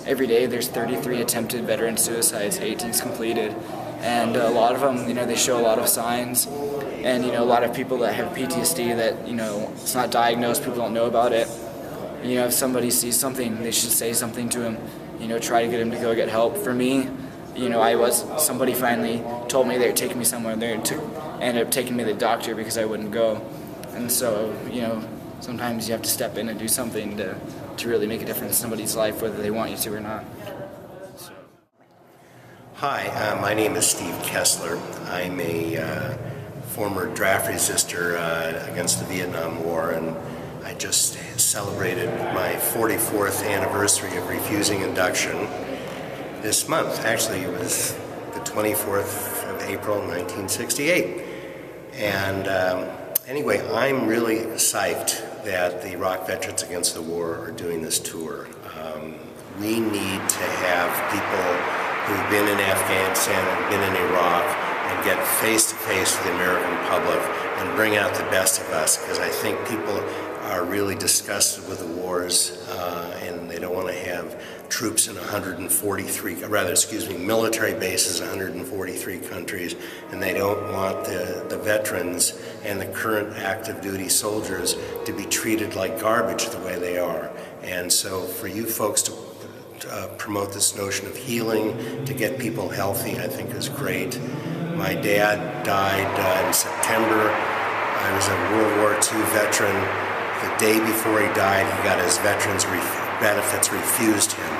every day there's 33 attempted veteran suicides, 18's completed. And a lot of them, they show a lot of signs. And, a lot of people that have PTSD that, it's not diagnosed, people don't know about it. If somebody sees something, they should say something to him, try to get him to go get help. For me, somebody finally told me they were taking me somewhere. They ended up taking me to the doctor because I wouldn't go. And so, sometimes you have to step in and do something to really make a difference in somebody's life, whether they want you to or not. Hi, my name is Steve Kessler. I'm a former draft resistor against the Vietnam War, and I just celebrated my 44th anniversary of refusing induction this month. Actually, it was the 24th of April, 1968. And anyway, I'm really psyched that the Iraq Veterans Against the War are doing this tour. We need to have people who've been in Afghanistan and been in Iraq and get face-to-face with the American public and bring out the best of us, because I think people are really disgusted with the wars and they don't want to have troops in military bases in 143 countries, and they don't want the veterans and the current active duty soldiers to be treated like garbage the way they are. And so for you folks to promote this notion of healing, to get people healthy, I think is great. My dad died in September. I was a World War II veteran. The day before he died, he got his veterans benefits refused him,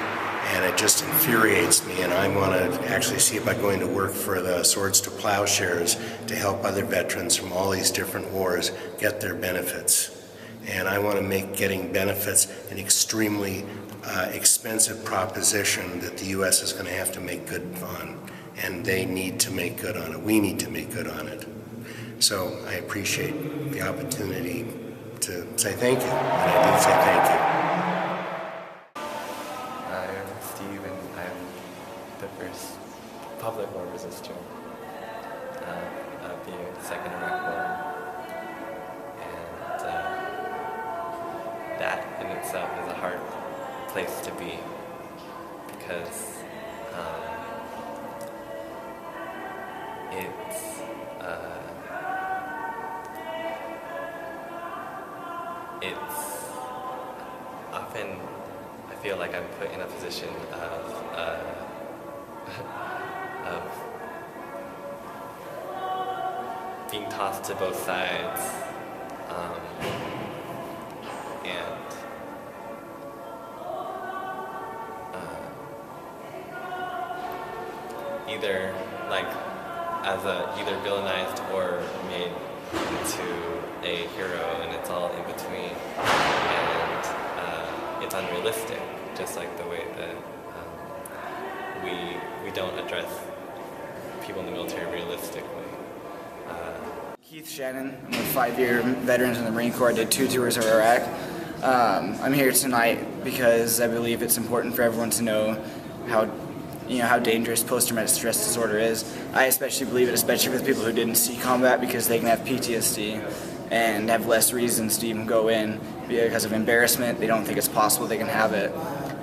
and it just infuriates me, and I want to actually see about going to work for the Swords to Plowshares to help other veterans from all these different wars get their benefits. And I want to make getting benefits an extremely expensive proposition that the U.S. is going to have to make good on, and they need to make good on it. We need to make good on it. So I appreciate the opportunity to say thank you, and I did say thank you. I'm Steve, and I'm the first public war resistor of the Second Iraq War. And that in itself is a hard place to be, because it's often, I feel like I'm put in a position of being tossed to both sides, and either villainized or made into a hero, and it's all in between, and it's unrealistic, just like the way that we don't address people in the military realistically. Keith Shannon, I'm a 5-year veteran in the Marine Corps. I did 2 tours of Iraq. I'm here tonight because I believe it's important for everyone to know how dangerous post-traumatic stress disorder is. I especially believe it, especially for the people who didn't see combat, because they can have PTSD and have less reasons to even go in because of embarrassment. They don't think it's possible they can have it,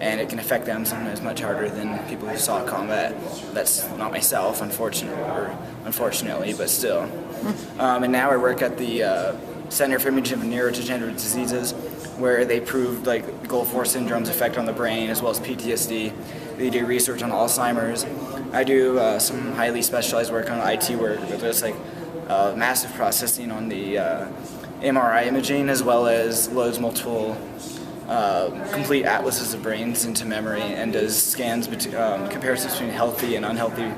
and it can affect them sometimes much harder than people who saw combat. That's not myself, unfortunately, but still. And now I work at the Center for Imaging of Neurodegenerative Diseases, where they proved Gulf War syndrome's effect on the brain as well as PTSD. They do research on Alzheimer's. I do some highly specialized work on IT work, but there's massive processing on the MRI imaging, as well as loads multiple complete atlases of brains into memory, and does scans, comparisons between healthy and unhealthy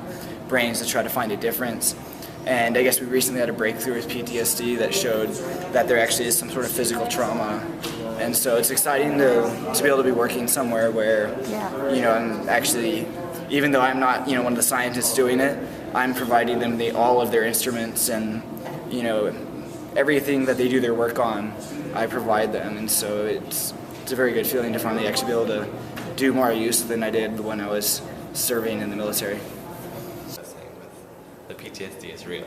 brains to try to find a difference. And I guess we recently had a breakthrough with PTSD that showed that there actually is some sort of physical trauma. And so it's exciting to be able to be working somewhere where, I'm actually, even though I'm not, one of the scientists doing it, I'm providing them all of their instruments and, everything that they do their work on, I provide them. And so it's a very good feeling to finally actually be able to do more use than I did when I was serving in the military. The PTSD is real,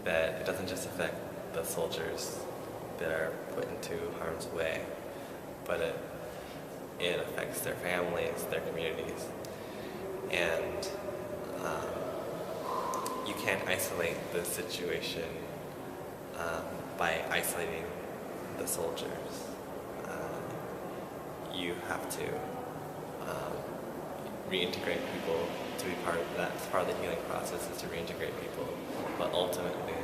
that it doesn't just affect the soldiers that are put into harm's way, but it affects their families, their communities, and you can't isolate the situation by isolating the soldiers. You have to reintegrate people to be part of that. Part of the healing process is to reintegrate people, but ultimately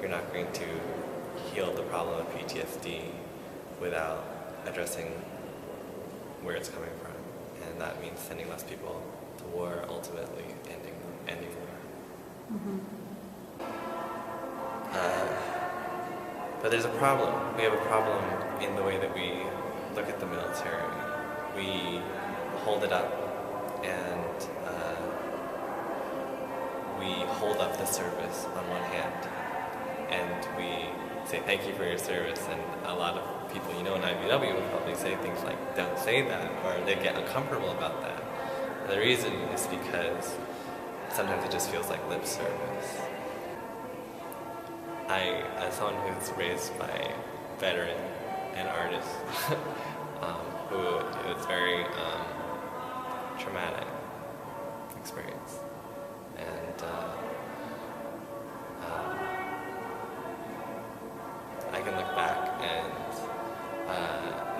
you're not going to heal the problem of PTSD without addressing where it's coming from, and that means sending less people to war, ultimately ending war. Mm-hmm. But there's a problem. We have a problem in the way that we look at the military. We hold it up and we hold up the service on one hand, and we say thank you for your service, and a lot of people in IVW will probably say things like don't say that, or they get uncomfortable about that. And the reason is because sometimes it just feels like lip service. As someone who's raised by a veteran and artist who it was very traumatic experience, and I can look back and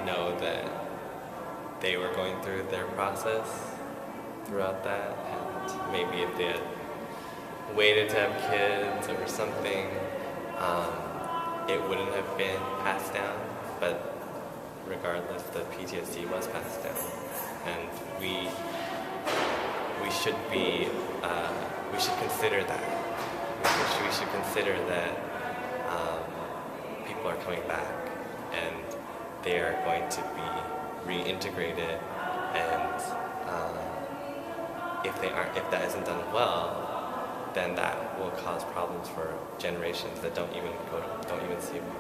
know that they were going through their process throughout that, and maybe if they had waited to have kids or something, it wouldn't have been passed down, but regardless, the PTSD was passed down, and we should be, we should consider that. We should consider that people are coming back, and they are going to be reintegrated, and if that isn't done well, then that will cause problems for generations that don't even see war.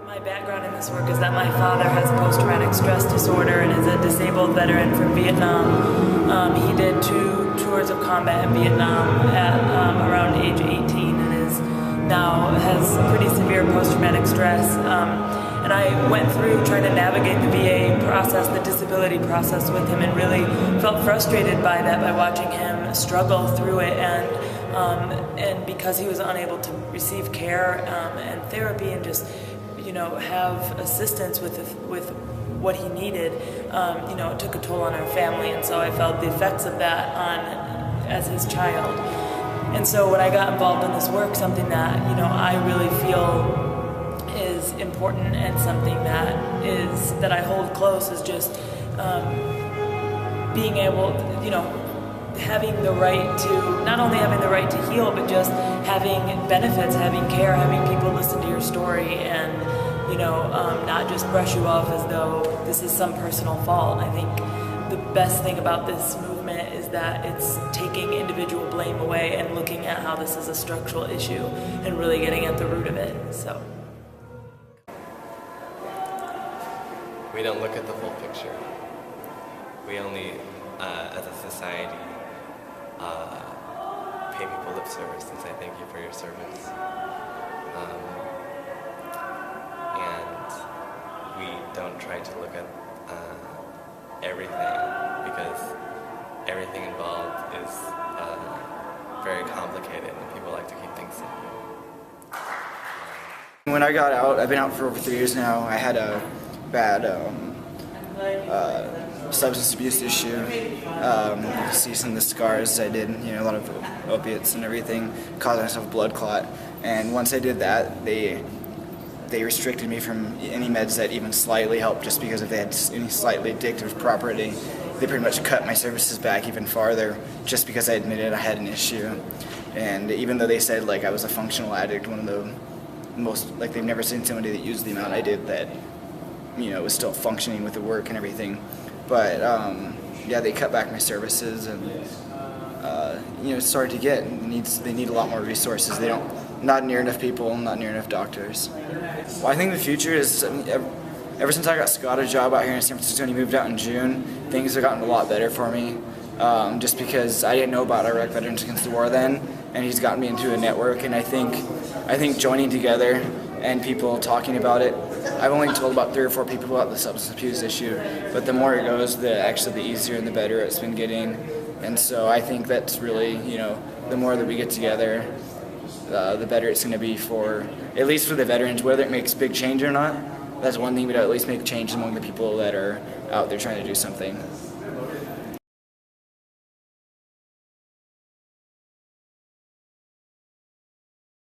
My background in this work is that my father has post-traumatic stress disorder and is a disabled veteran from Vietnam. He did 2 tours of combat in Vietnam at around age 18 and now has pretty severe post-traumatic stress. And I went through trying to navigate the VA process, the disability process with him, and really felt frustrated by that, by watching him struggle through it, and because he was unable to receive care and therapy and just have assistance with what he needed, it took a toll on our family, and so I felt the effects of that as his child. And so when I got involved in this work, something that I really feel is important and something that I hold close is just being able, having the right to, not only having the right to heal, but just having benefits, having care, having people listen to your story and, not just brush you off as though this is some personal fault. I think the best thing about this movement is that it's taking individual blame away and looking at how this is a structural issue and really getting at the root of it. So. We don't look at the full picture. We only, as a society, pay people lip service and say thank you for your service. And we don't try to look at everything, because everything involved is very complicated and people like to keep things simple. When I got out, I've been out for over 3 years now, I had a bad substance abuse issue. You see some of the scars I did, a lot of opiates and everything, caused myself a blood clot. And once I did that, they restricted me from any meds that even slightly helped, just because if they had any slightly addictive property. They pretty much cut my services back even farther, just because I admitted I had an issue. And even though they said I was a functional addict, one of the most, they've never seen somebody that used the amount I did that was still functioning with the work and everything. But yeah, they cut back my services, and it's hard to get. They need a lot more resources. Not near enough people, not near enough doctors. Well, I think the future is, ever since I got a job out here in San Francisco and he moved out in June, things have gotten a lot better for me. Just because I didn't know about Iraq Veterans Against the War then, and he's gotten me into a network, and I think joining together and people talking about it I've only told about 3 or 4 people about the substance abuse issue, but the more it goes, the easier and the better it's been getting. And so I think that's really, the more that we get together, the better it's going to be at least for the veterans, whether it makes big change or not. That's one thing, but at least make change among the people that are out there trying to do something.